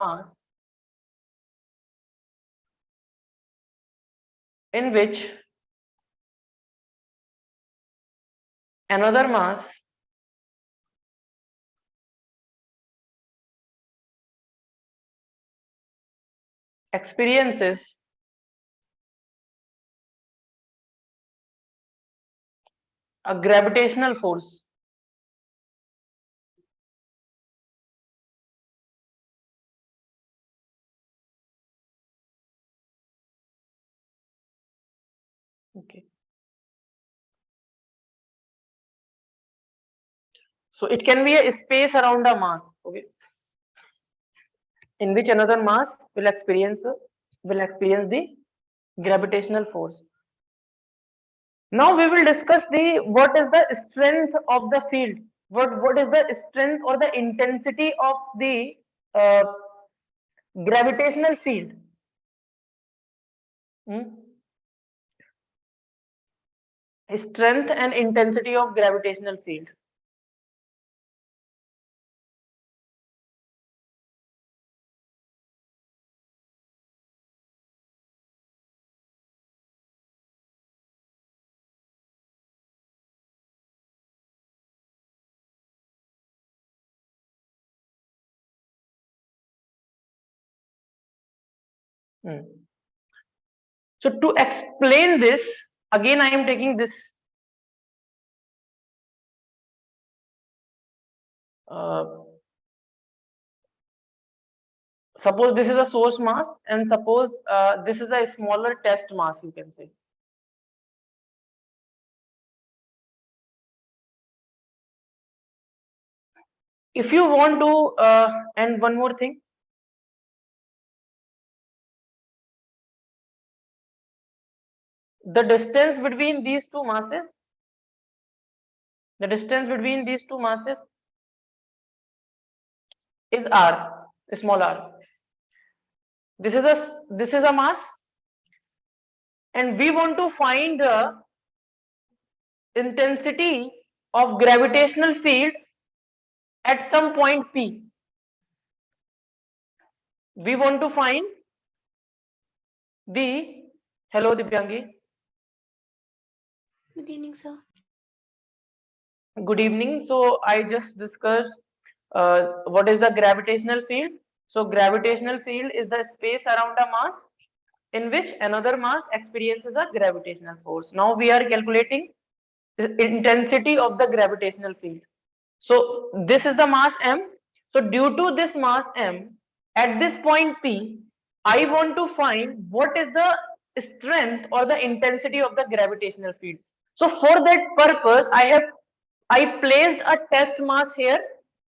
mass in which another mass experiences a gravitational force. Okay. So it can be a space around a mass, okay, in which another mass will experience the gravitational force. Now we will discuss the what is the strength of the field. What is the strength or the intensity of the uh, gravitational field? Hmm? Strength and intensity of gravitational field. Hmm. So to explain this, again I am taking this. Uh, Suppose this is a source mass, and suppose this is a smaller test mass, you can say. If you want to, and one more thing, the distance between these two masses, the distance between these two masses is r, small r. This is a mass, and we want to find the intensity of gravitational field at some point P. We want to find the, hello Dipyangi. Good evening, sir. Good evening. So I just discussed what is the gravitational field. So gravitational field is the space around a mass in which another mass experiences a gravitational force. Now we are calculating the intensity of the gravitational field. So this is the mass m. So due to this mass m, at this point P, I want to find what is the strength or the intensity of the gravitational field. So for that purpose, I placed a test mass here.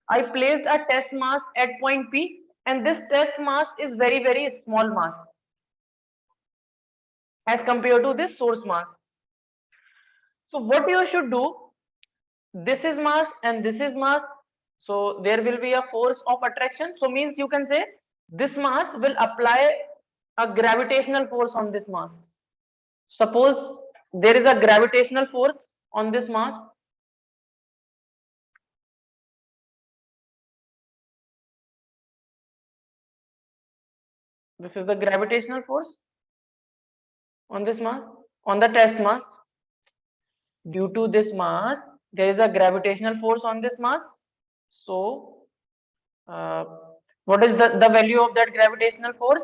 I placed a test mass at point P, and this test mass is very small mass as compared to this source mass. So what you should do, this is mass and this is mass, so there will be a force of attraction. So means you can say this mass will apply a gravitational force on this mass. Suppose there is a gravitational force on this mass. This is the gravitational force on this mass, on the test mass. Due to this mass, there is a gravitational force on this mass. So uh, what is the value of that gravitational force?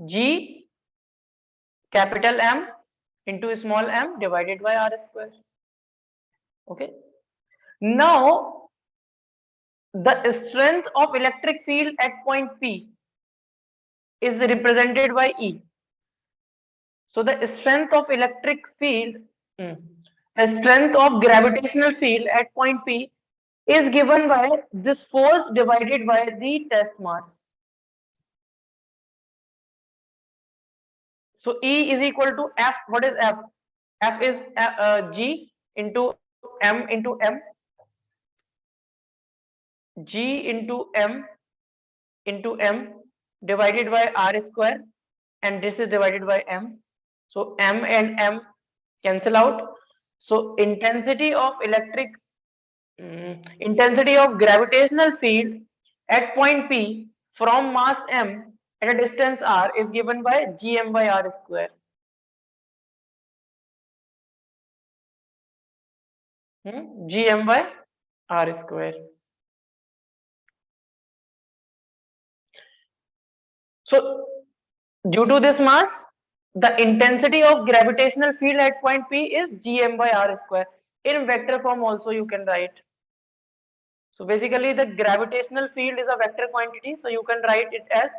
G capital M into small m divided by r square. Okay. Now the strength of electric field at point P is represented by E. So the strength of electric field, the strength of gravitational field at point P is given by this force divided by the test mass. So E is equal to F. What is F? F is G into M, G into M divided by R square, and this is divided by M. So M and M cancel out. So intensity of intensity of gravitational field at point P from mass m at a distance r is given by gm by r square. Gm by r square. So due to this mass, the intensity of gravitational field at point P is gm by r square. In vector form also you can write. So basically the gravitational field is a vector quantity, so you can write it as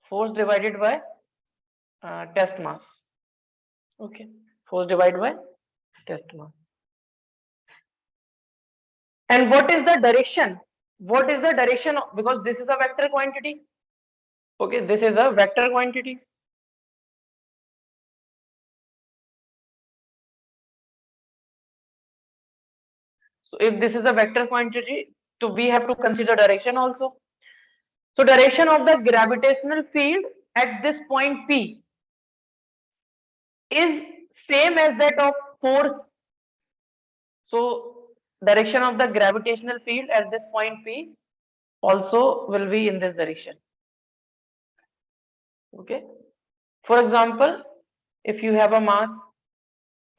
force divided by test mass. Okay, force divided by test mass. And what is the direction? What is the direction of, because this is a vector quantity. Okay, this is a vector quantity. So if this is a vector quantity, so we have to consider direction also. So direction of the gravitational field at this point P is same as that of force. So direction of the gravitational field at this point P also will be in this direction. Okay. For example, if you have a mass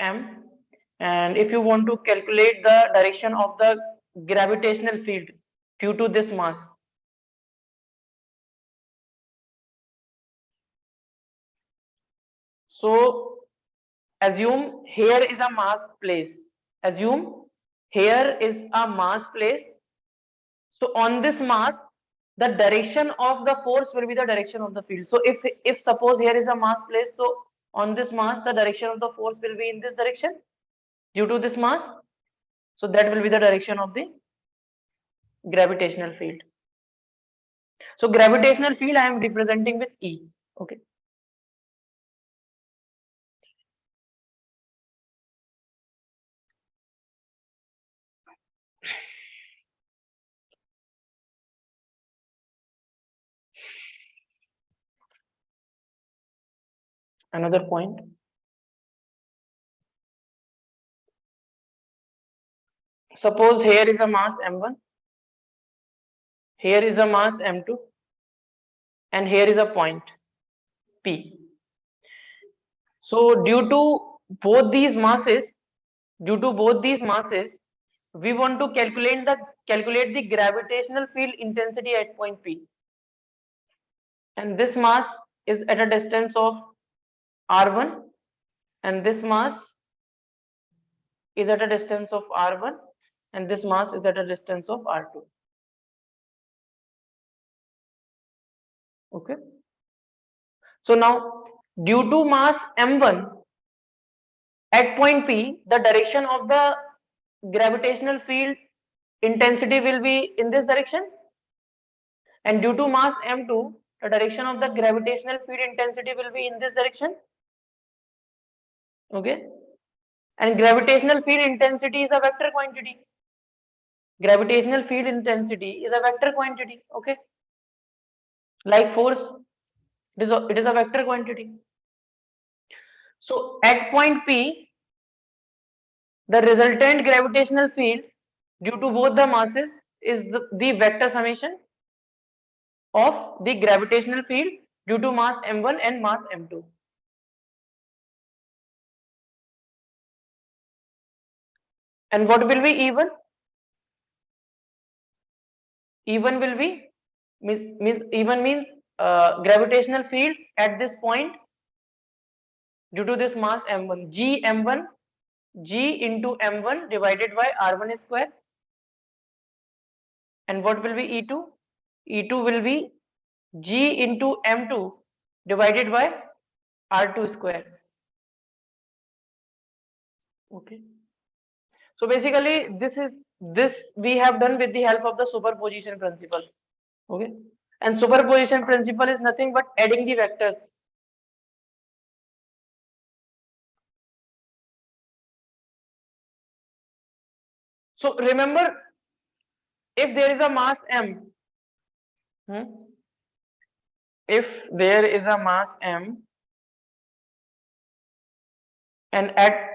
m and if you want to calculate the direction of the gravitational field due to this mass, so assume here is a mass place. Assume here is a mass place. So on this mass, the direction of the force will be the direction of the field. So if suppose here is a mass place, so on this mass, the direction of the force will be in this direction due to this mass. So that will be the direction of the gravitational field. So gravitational field I am representing with E. Okay. Another point. Suppose here is a mass m1, here is a mass m2, and here is a point P. So due to both these masses, we want to calculate the gravitational field intensity at point P. And this mass is at a distance of r1, and this mass is at a distance of r1, and this mass is at a distance of r2. Okay. So now due to mass m1 at point P, the direction of the gravitational field intensity will be in this direction, and due to mass m2, the direction of the gravitational field intensity will be in this direction. Okay. And gravitational field intensity is a vector quantity. Gravitational field intensity is a vector quantity. Okay. Like force, it is a vector quantity. So at point P, the resultant gravitational field due to both the masses is the vector summation of the gravitational field due to mass m1 and mass m2. And what will be E1? E1 will be E1 means gravitational field at this point due to this mass m1, g m1, g into m1 divided by r1 square. And what will be E2? E2 will be g into m2 divided by r2 square. Okay. So basically this we have done with the help of the superposition principle. Okay. And superposition principle is nothing but adding the vectors. So remember, if there is a mass m, if there is a mass m, and at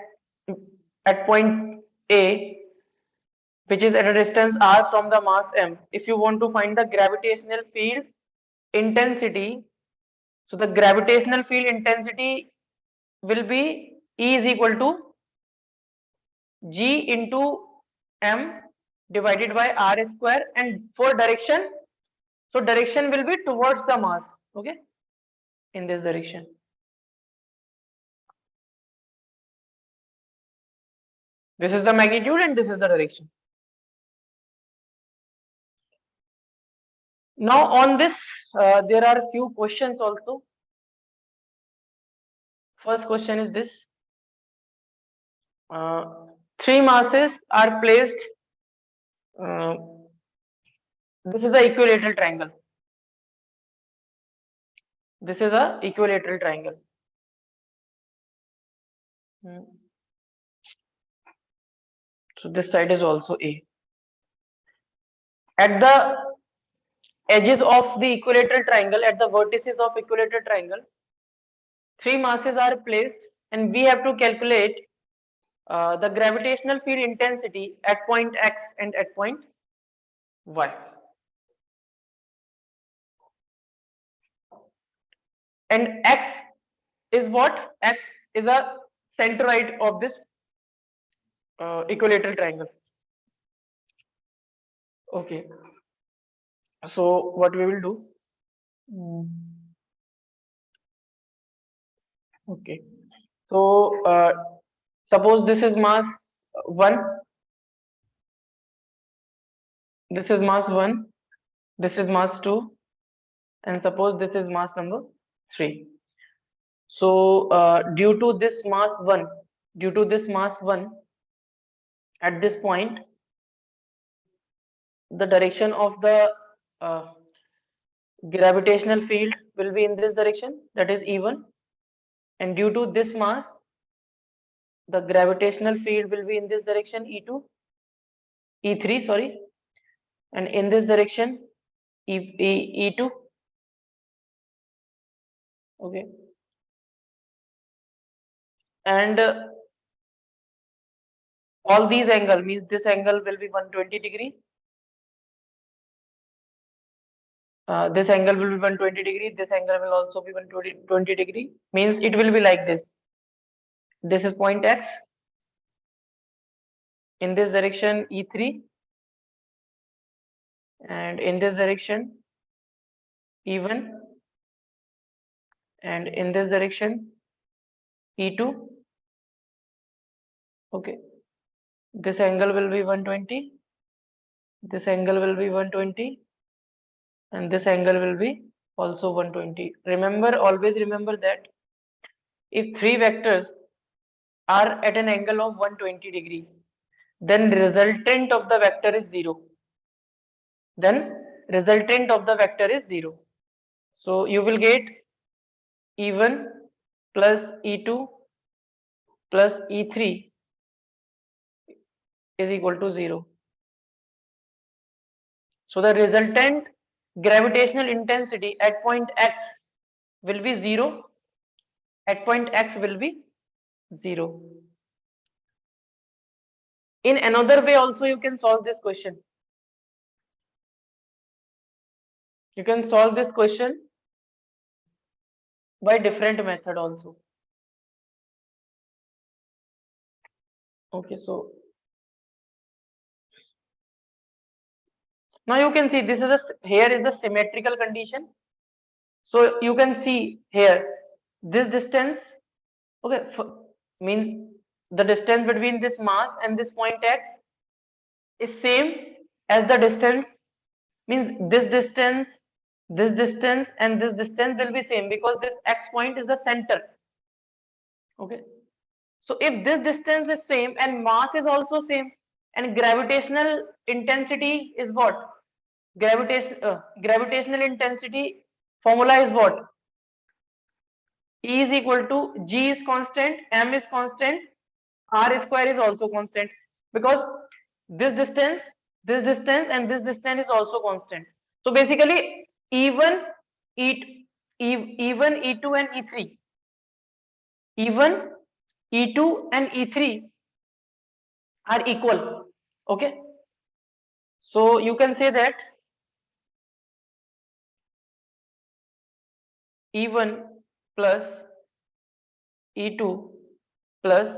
point A which is at a distance r from the mass m. If you want to find the gravitational field intensity, so the gravitational field intensity will be E is equal to G into m divided by r square, and for direction, so direction will be towards the mass, okay, in this direction. This is the magnitude and this is the direction. Now on this, there are few questions also. First question is this. Three masses are placed. This is the equilateral triangle. This is a equilateral triangle. So this side is also A. At the edges of the equilateral triangle, at the vertices of equilateral triangle, three masses are placed, and we have to calculate the gravitational field intensity at point X and at point Y. And X is what? X is a centroid of this equilateral triangle. Okay. So what we will do? Okay. So suppose this is mass 1. This is mass 1. This is mass 2. And suppose this is mass number 3. So due to this mass 1, at this point, the direction of the gravitational field will be in this direction, that is E1, and due to this mass, the gravitational field will be in this direction, E3, sorry, and in this direction, E2. Okay, and all these angle means this angle will be 120 degree. This angle will be 120 degree. This angle will also be 120 degree. Means it will be like this. This is point X. In this direction, E3. And in this direction, E1. And in this direction, E2. Okay. This angle will be 120. This angle will be 120. And this angle will be also 120. Remember, always remember that if three vectors are at an angle of 120 degree, then resultant of the vector is 0. So you will get E1 plus E2 plus E3 is equal to 0. So the resultant gravitational intensity at point X will be 0. At point X will be 0. In another way also you can solve this question. You can solve this question by different method also. Okay, so now you can see this is here is the symmetrical condition. So you can see here this distance, okay, means the distance between this mass and this point X is same as the distance, means this distance and this distance will be same because this X point is the center. Okay, so if this distance is same and mass is also same and gravitational intensity is what? Gravitational intensity formula is what? E is equal to G is constant, M is constant, R square is also constant, because this distance and this distance is also constant. So basically E1, E1, E2 and E3. E1, E2 and E3 are equal. Okay. So you can say that E1 plus E2 plus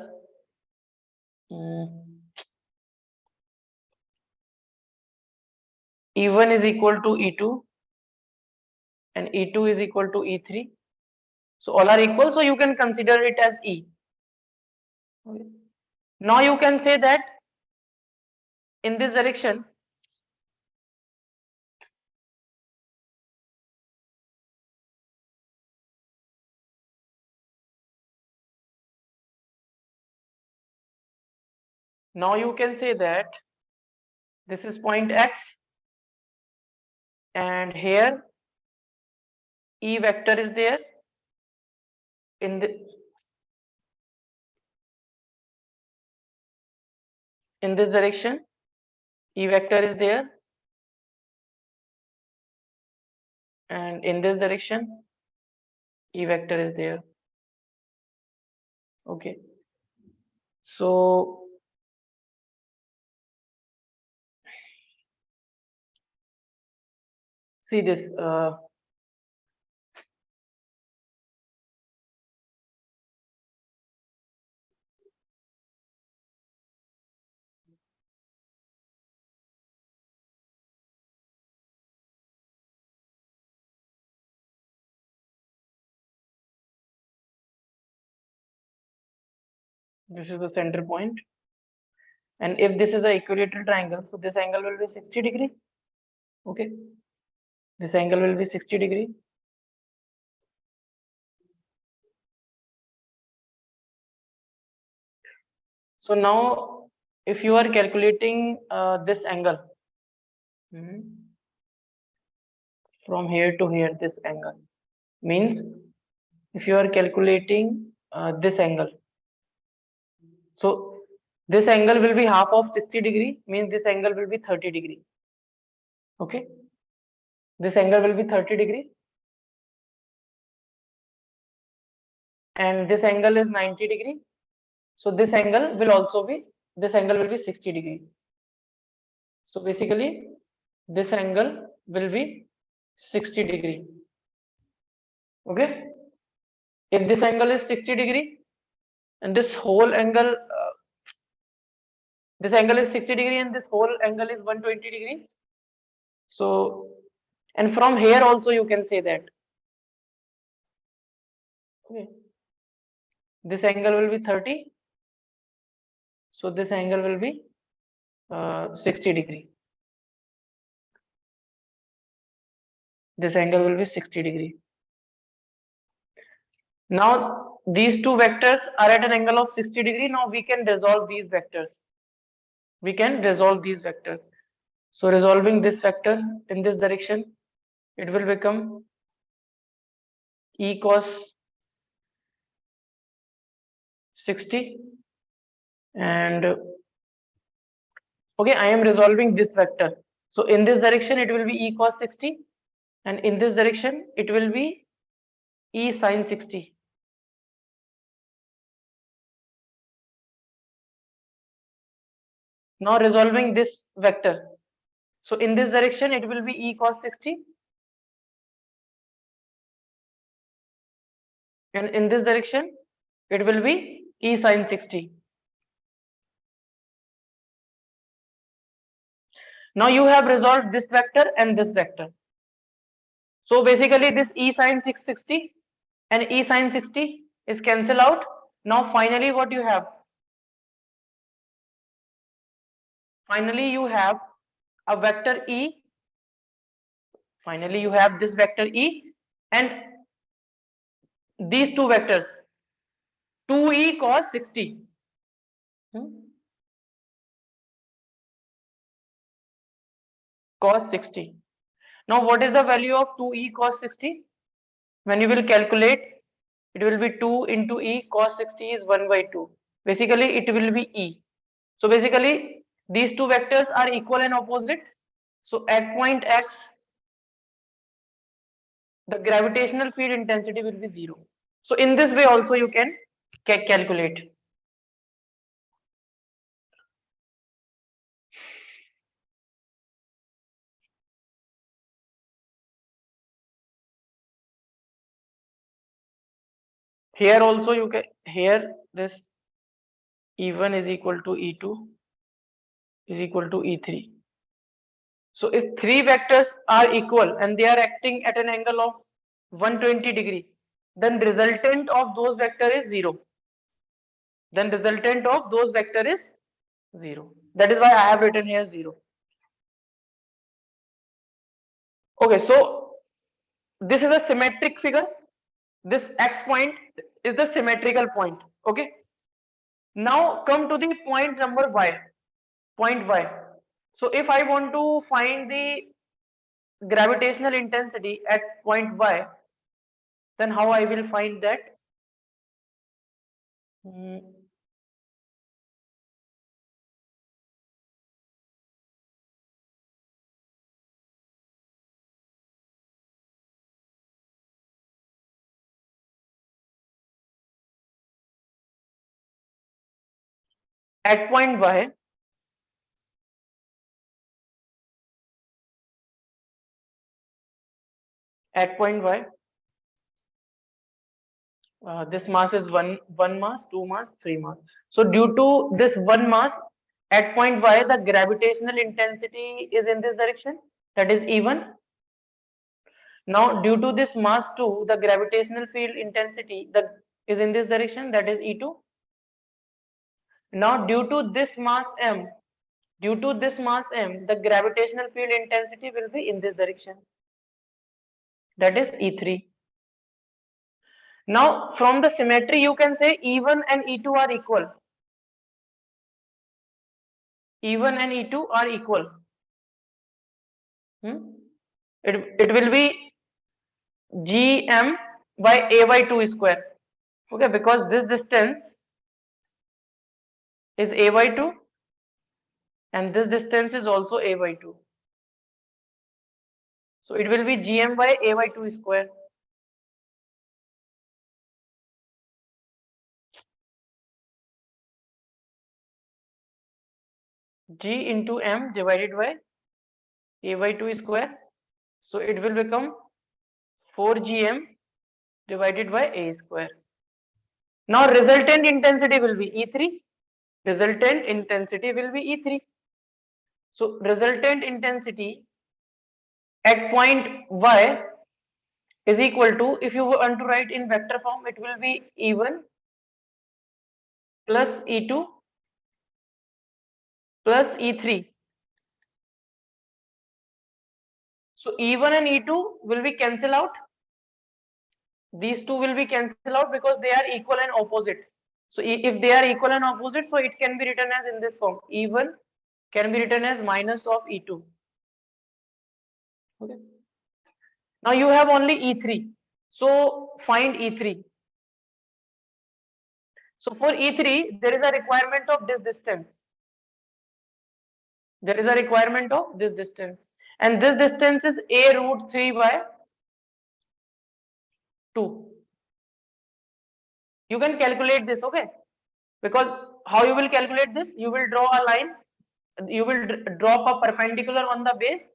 E1 is equal to E2 and E2 is equal to E3. So all are equal, so you can consider it as E. Okay. Now you can say that in this direction, now you can say that this is point X and here E vector is there in this direction. E vector is there and in this direction E vector is there. Okay. So see this. This is the center point. And if this is an equilateral triangle, so this angle will be 60 degree. Okay. This angle will be 60 degree. So now if you are calculating this angle from here to here, this angle means if you are calculating this angle, so this angle will be half of 60 degree, means this angle will be 30 degree. Okay. This angle will be 30 degree and this angle is 90 degree. So this angle will also be, this angle will be 60 degree. So basically this angle will be 60 degree. Okay. If this angle is 60 degree and this whole angle, this angle is 60 degree and this whole angle is 120 degree. So, and from here also you can say that. Okay. This angle will be 30. So this angle will be 60 degree. This angle will be 60 degree. Now these two vectors are at an angle of 60 degree. Now we can resolve these vectors. We can resolve these vectors. So resolving this vector in this direction, it will become E cos 60 and okay, I am resolving this vector. So in this direction it will be E cos 60 and in this direction it will be E sin 60. Now resolving this vector. So in this direction it will be E cos 60 and in this direction it will be E sin 60. Now you have resolved this vector and this vector. So basically this E sin 660 and E sin 60 is cancelled out. Now finally what you have? Finally you have a vector E. Finally you have this vector E and these two vectors 2E cos 60. Cos 60. Now what is the value of 2E cos 60? When you will calculate, it will be 2 into E cos 60 is 1 by 2. Basically it will be E. So basically these two vectors are equal and opposite. So at point X, the gravitational field intensity will be 0. So in this way also you can calculate. Here also you can, here this E1 is equal to E2 is equal to E3. So if three vectors are equal and they are acting at an angle of 120 degree, then resultant of those vector is 0. Then resultant of those vector is 0. That is why I have written here 0. Okay, so this is a symmetric figure. This X point is the symmetrical point. Okay. Now come to the point number Y. Point Y. So if I want to find the gravitational intensity at point Y, then how I will find that? At point Y, at point Y, this mass is one mass, two mass, three mass. So due to this one mass at point Y, the gravitational intensity is in this direction, that is E1. Now due to this mass 2, the gravitational field intensity that is in this direction, that is E2. Now due to this mass m, the gravitational field intensity will be in this direction, that is E3. Now from the symmetry you can say E1 and E2 are equal. E1 and E2 are equal. It will be Gm by A by 2 square. Okay, because this distance is A by 2 and this distance is also A by 2. So it will be Gm by A by 2 square. G into M divided by A by 2 square. So it will become 4Gm divided by A square. Now resultant intensity will be E3. Resultant intensity will be E3. So resultant intensity at point Y is equal to, if you want to write in vector form, it will be E1 plus E2 plus E3. So E1 and E2 will be cancel out. These two will be cancel out because they are equal and opposite. So if they are equal and opposite, so it can be written as in this form. E1 can be written as minus of E2. Okay. Now you have only E3. So find E3. So for E3, there is a requirement of this distance. There is a requirement of this distance. And this distance is A root 3 by 2. You can calculate this, okay? Because how you will calculate this? You will draw a line. You will drop a perpendicular on the base.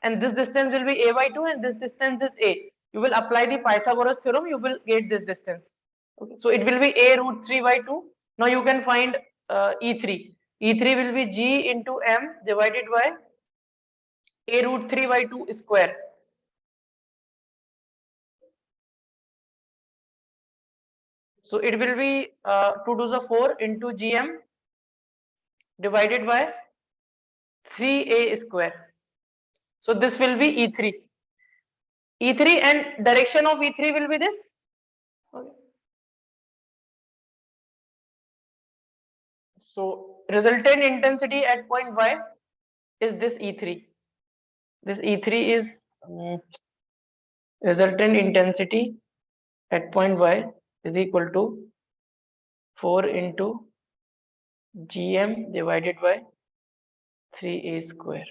And this distance will be A by 2 and this distance is A. You will apply the Pythagoras theorem. You will get this distance. Okay. So it will be A root 3 by 2. Now you can find E3. E3 will be G into M divided by A root 3 by 2 square. So it will be 2 to the 4 into Gm divided by 3A square. So this will be E3. E3 and direction of E3 will be this. Okay. So resultant intensity at point Y is this E3. This E3 is resultant intensity at point Y is equal to 4 into Gm divided by 3A square.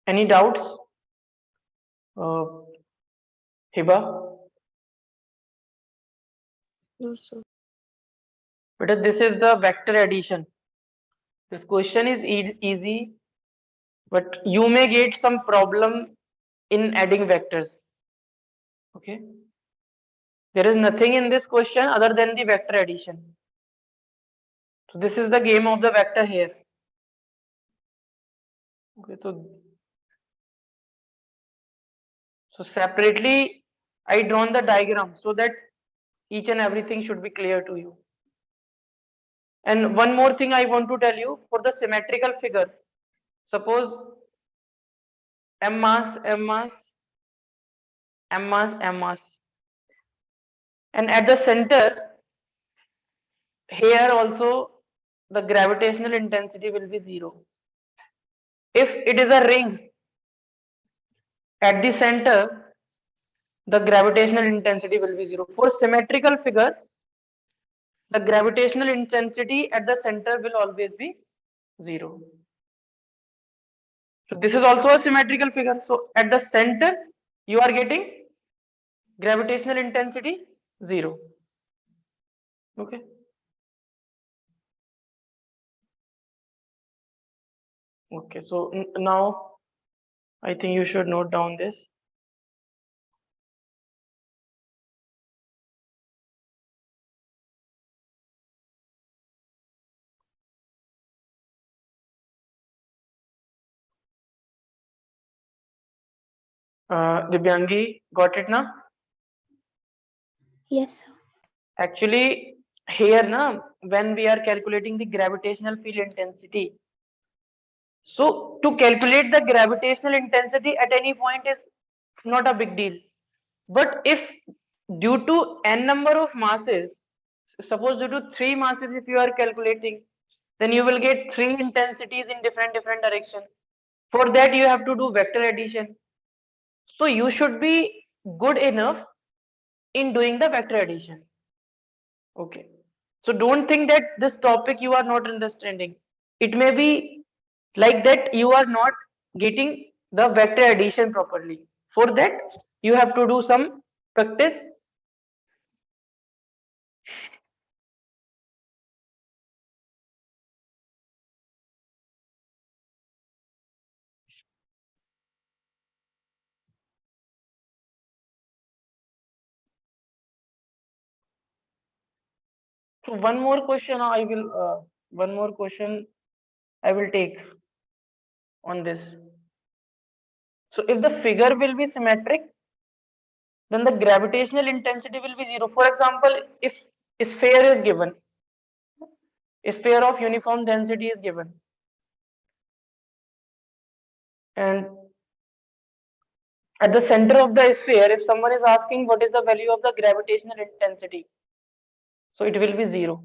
Any doubts? Hiba? No, sir. But this is the vector addition. This question is easy, but you may get some problem in adding vectors. Okay. There is nothing in this question other than the vector addition. So this is the game of the vector here. Okay, so separately I drawn the diagram so that each and everything should be clear to you. And one more thing I want to tell you, for the symmetrical figure, suppose m mass, m mass, m mass, m mass, and at the center here also the gravitational intensity will be 0. If it is a ring, at the center the gravitational intensity will be 0. For symmetrical figure, the gravitational intensity at the center will always be 0. So this is also a symmetrical figure. So at the center you are getting gravitational intensity 0. Okay. Okay. So now I think you should note down this. Divyangi, got it now? Yes, sir. Actually, here na, when we are calculating the gravitational field intensity, so to calculate the gravitational intensity at any point is not a big deal. But if due to n number of masses, suppose due to 3 masses if you are calculating, then you will get 3 intensities in different direction. For that you have to do vector addition. So you should be good enough in doing the vector addition. Okay. So don't think that this topic you are not understanding. It may be like that you are not getting the vector addition properly. For that, you have to do some practice. So one more question I will take on this. So if the figure will be symmetric, then the gravitational intensity will be 0. For example, if a sphere is given, a sphere of uniform density is given, and at the center of the sphere, if someone is asking what is the value of the gravitational intensity, so it will be 0.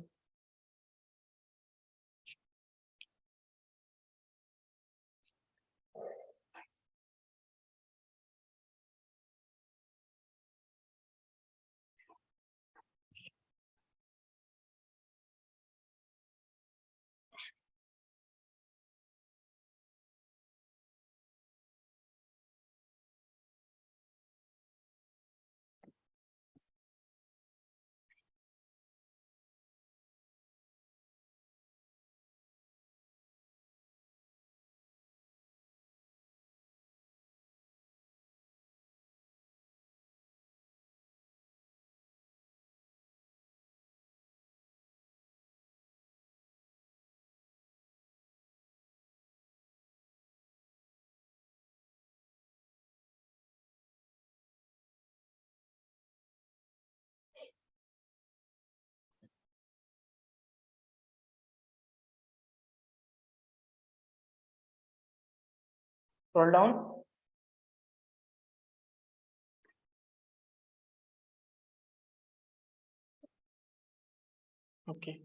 Scroll down. Okay.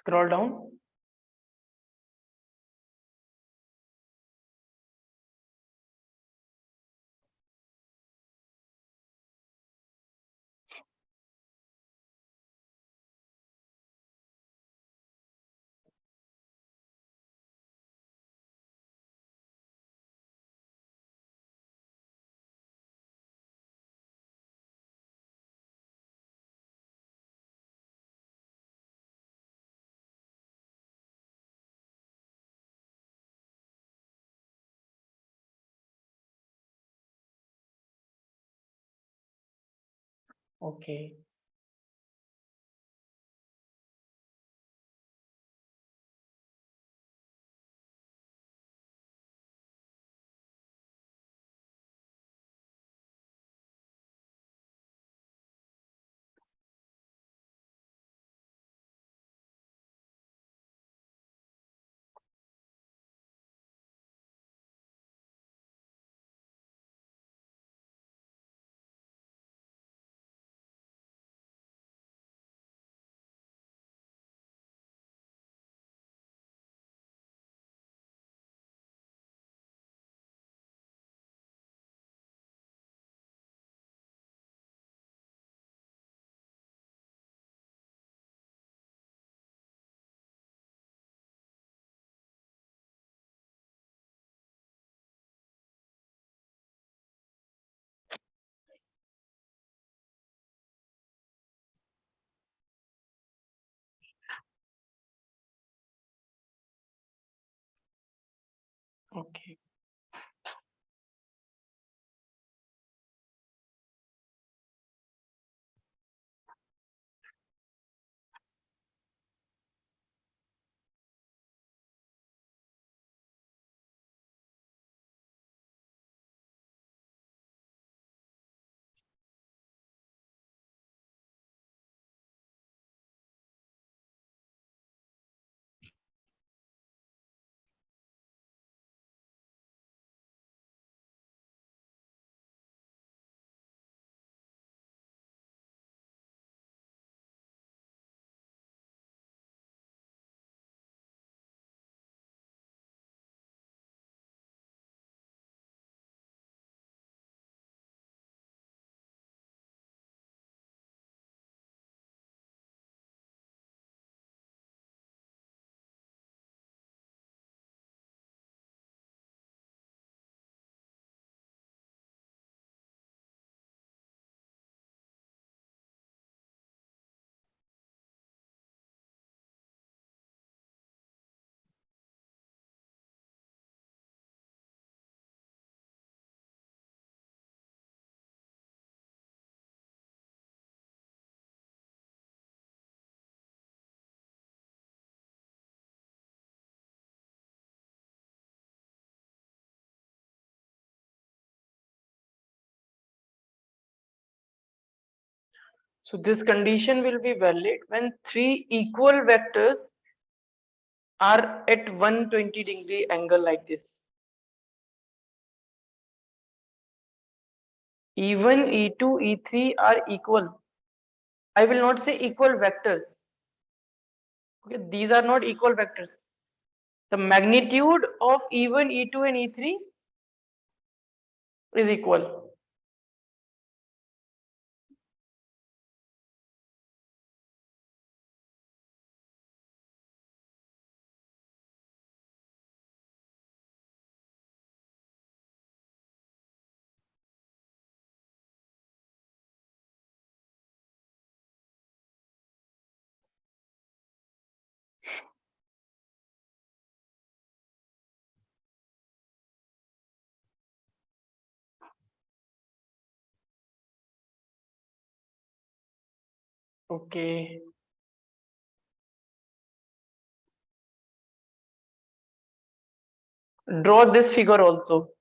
Scroll down. Okay. Okay. So this condition will be valid when three equal vectors are at 120-degree angle like this. E1, E2, E3 are equal. I will not say equal vectors. Okay, these are not equal vectors. The magnitude of E1, E2 and E3 is equal. Okay. Draw this figure also.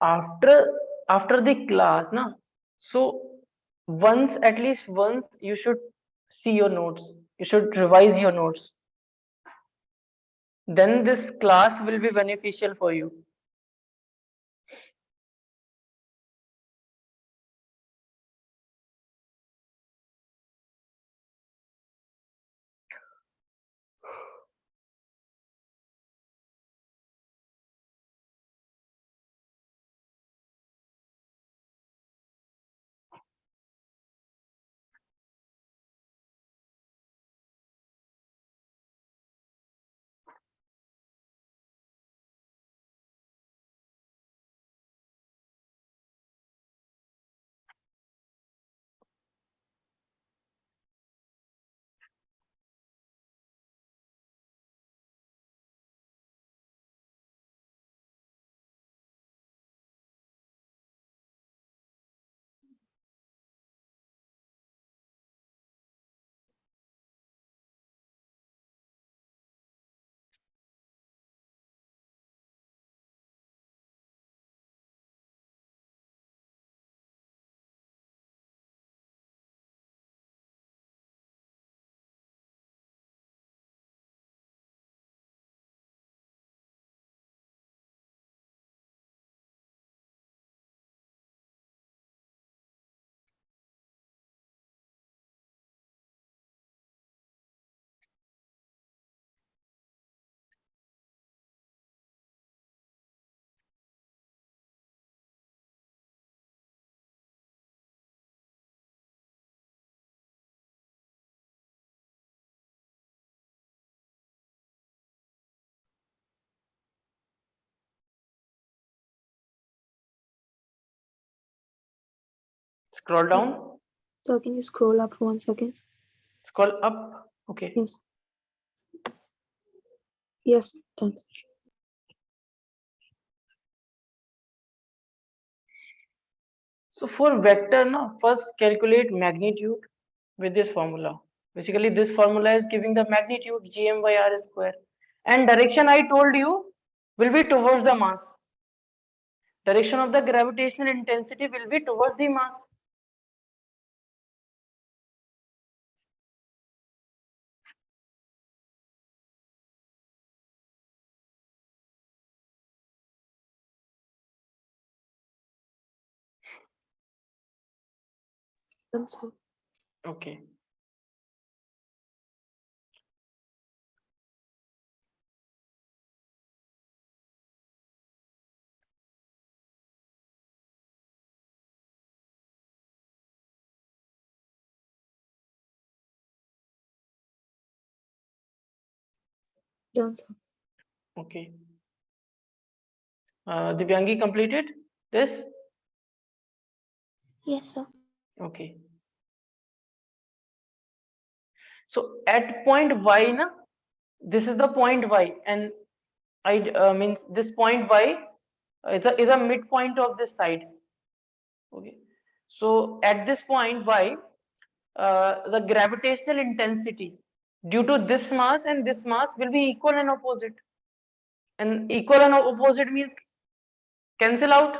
After the class, na, so once, at least once, you should see your notes, you should revise your notes, then this class will be beneficial for you. Scroll down. So can you scroll up once again? Scroll up. Okay. Yes. Yes. Done. So for vector, na, first calculate magnitude with this formula. Basically, this formula is giving the magnitude gm by r square, and direction I told you will be towards the mass. Direction of the gravitational intensity will be towards the mass. Done, sir. Okay. Done, sir. Okay. Divyangi completed this? Yes, sir. Okay. So at point y, na, this is the point y, and I means this point y is a midpoint of this side. Okay. So at this point y, the gravitational intensity due to this mass and this mass will be equal and opposite. And equal and opposite means cancel out.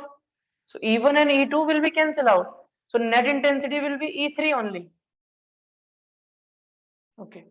So E1 and E2 will be cancel out. So net intensity will be E3 only. Okay.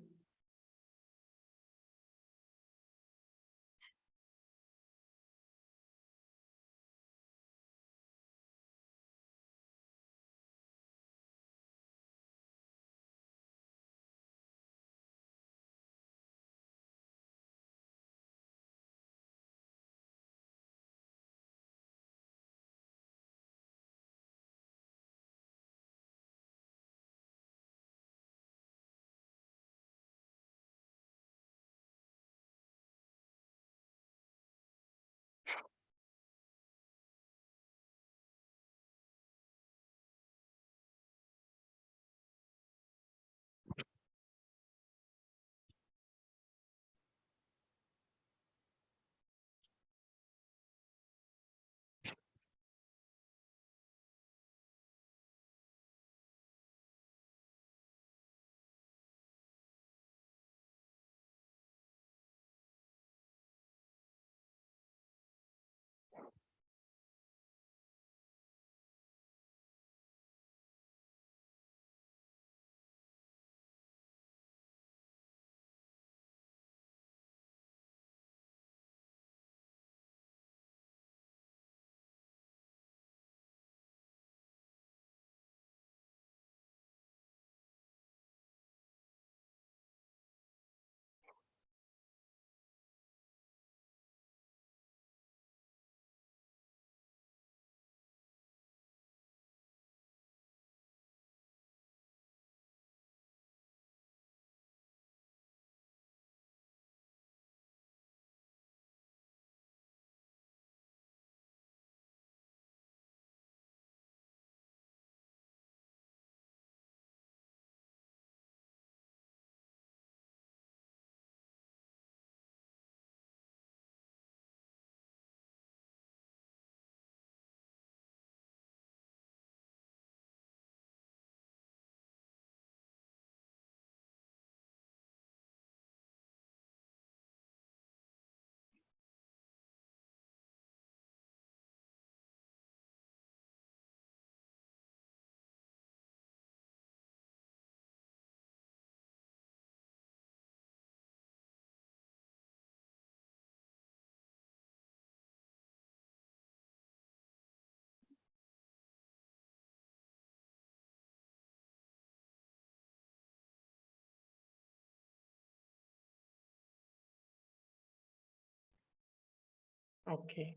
Okay.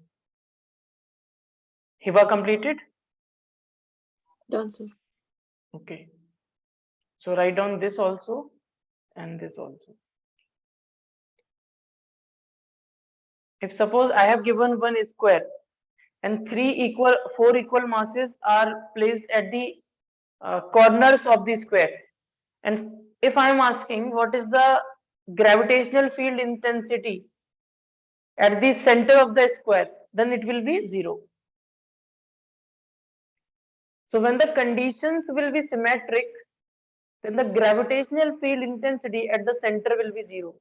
Hiba completed? Done, sir. Okay. So write down this also and this also. If suppose I have given one square and four equal masses are placed at the corners of the square, and if I am asking what is the gravitational field intensity at the center of the square, then it will be 0. So when the conditions will be symmetric, then the gravitational field intensity at the center will be 0.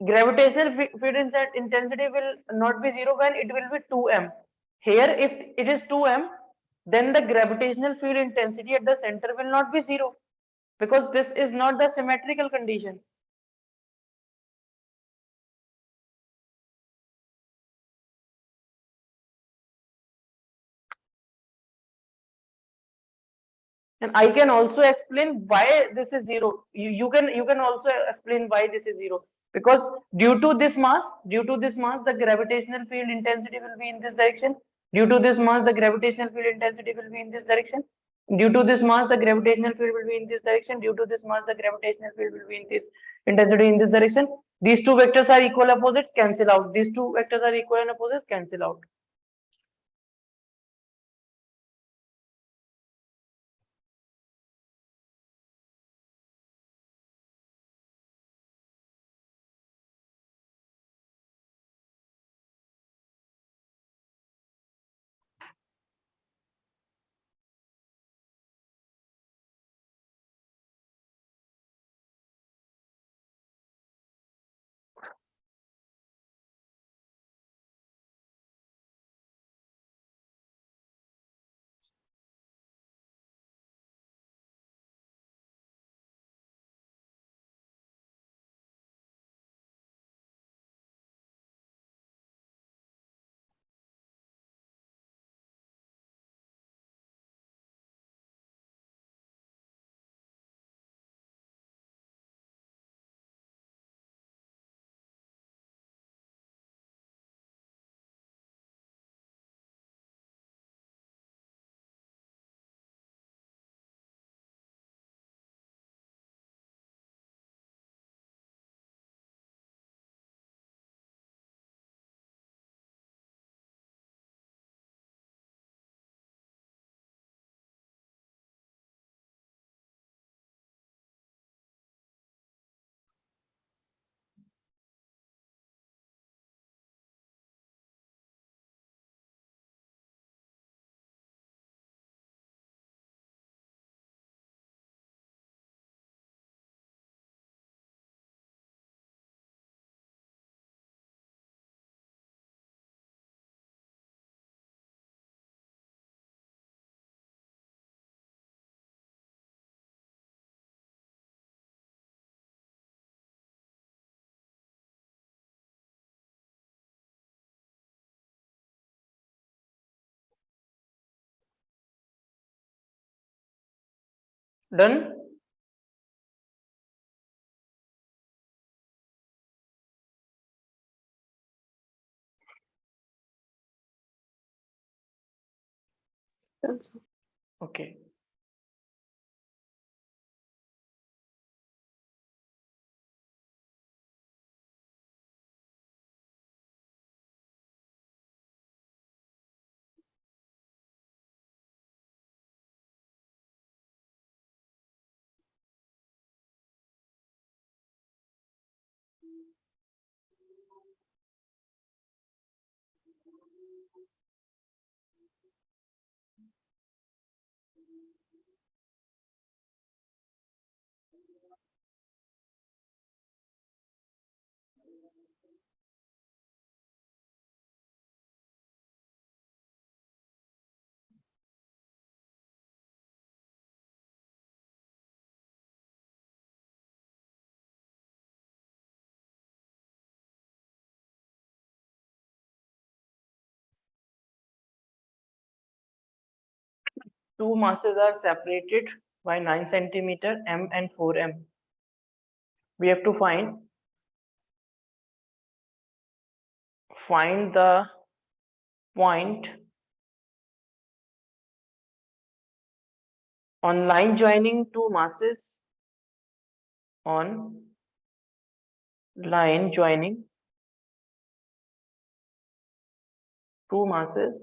Gravitational field intensity will not be 0 when it will be 2m. Here, if it is 2m, then the gravitational field intensity at the center will not be 0 because this is not the symmetrical condition. And I can also explain why this is 0. You can also explain why this is 0 because due to this mass, the gravitational field intensity will be in this direction. Due to this mass, the gravitational field intensity will be in this direction. Due to this mass, the gravitational field will be in this direction. Due to this mass, the gravitational field will be in this intensity in this direction. These two vectors are equal opposite, cancel out. These two vectors are equal and opposite, cancel out. Done? Done, sir. Okay. Two masses are separated by 9 centimeter m and 4m. We have to find find the point on line joining two masses, on line joining two masses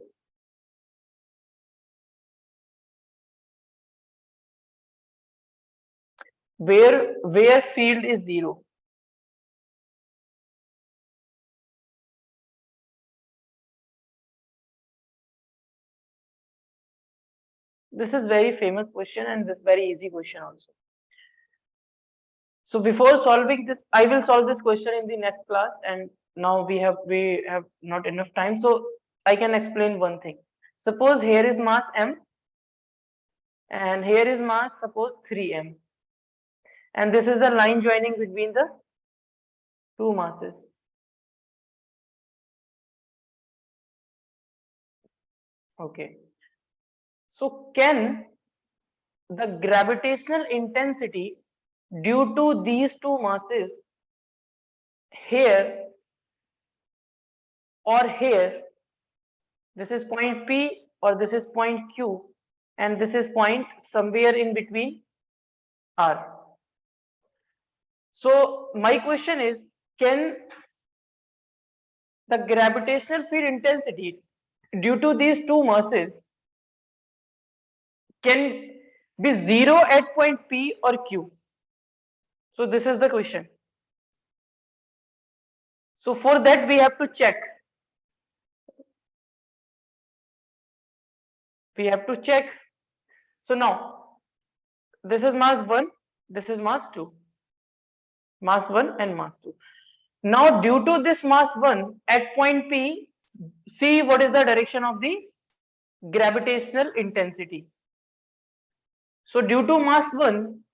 where field is zero. This is very famous question and this very easy question also. So before solving this, I will solve this question in the next class, and now we have not enough time, so I can explain one thing. Suppose here is mass m and here is mass suppose 3m, and this is the line joining between the two masses. Okay. So can the gravitational intensity due to these two masses here or here, this is point P or this is point Q, and this is point somewhere in between R. So my question is, can the gravitational field intensity due to these two masses can be zero at point P or Q? So this is the question. So for that we have to check. We have to check. So now this is mass 1, this is mass 2. Mass 1 and mass 2. Now due to this mass 1 at point P, see what is the direction of the gravitational intensity. So due to mass 1,